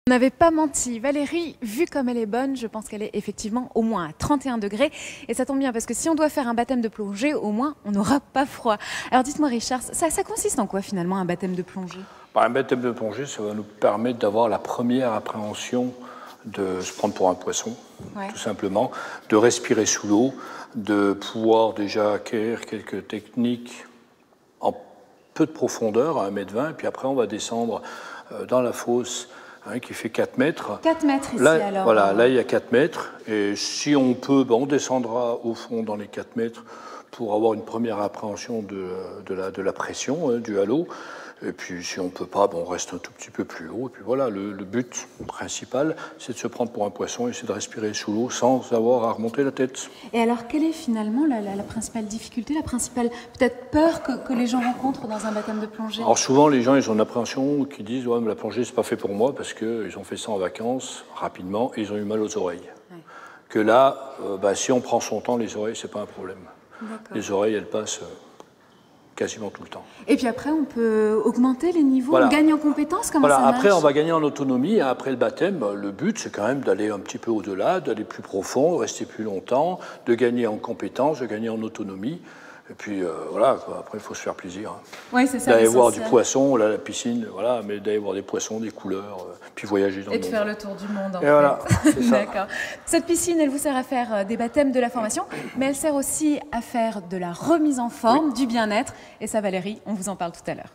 On n'avait pas menti. Valérie, vue comme elle est bonne, je pense qu'elle est effectivement au moins à 31 degrés. Et ça tombe bien parce que si on doit faire un baptême de plongée, au moins on n'aura pas froid. Alors dites-moi Richard, ça consiste en quoi finalement un baptême de plongée? Un baptême de plongée, ça va nous permettre d'avoir la première appréhension de se prendre pour un poisson, tout simplement, de respirer sous l'eau, de pouvoir déjà acquérir quelques techniques en peu de profondeur, à 1,20 m, et puis après on va descendre dans la fosse qui fait 4 mètres. 4 mètres ici là, alors. Voilà, là il y a 4 mètres, et si on peut, on descendra au fond dans les 4 mètres pour avoir une première appréhension de la pression due à l'eau. Et puis si on ne peut pas, on reste un tout petit peu plus haut. Et puis voilà, le but principal, c'est de se prendre pour un poisson et c'est de respirer sous l'eau sans avoir à remonter la tête. Et alors, quelle est finalement la principale difficulté, la principale peut-être peur que les gens rencontrent dans un baptême de plongée? Alors souvent, les gens, ils ont une appréhension qui disent « ouais, mais la plongée, c'est pas fait pour moi » parce qu'ils ont fait ça en vacances, rapidement, et ils ont eu mal aux oreilles. Ouais. Que là, si on prend son temps, les oreilles, c'est pas un problème. Les oreilles, elles passent quasiment tout le temps. Et puis après, on peut augmenter les niveaux, on gagne en compétences, comment ça marche? Après, on va gagner en autonomie. Après le baptême, le but, c'est quand même d'aller un petit peu au-delà, d'aller plus profond, de rester plus longtemps, de gagner en compétences, de gagner en autonomie. Et puis après, il faut se faire plaisir. Oui, c'est ça. D'aller voir du poisson, là, la piscine, mais d'aller voir des poissons, des couleurs, puis voyager dans le monde. Et de faire le tour du monde, en fait. Voilà, c'est ça. D'accord. Cette piscine, elle vous sert à faire des baptêmes, de la formation, mais elle sert aussi à faire de la remise en forme, du bien-être. Et ça, Valérie, on vous en parle tout à l'heure.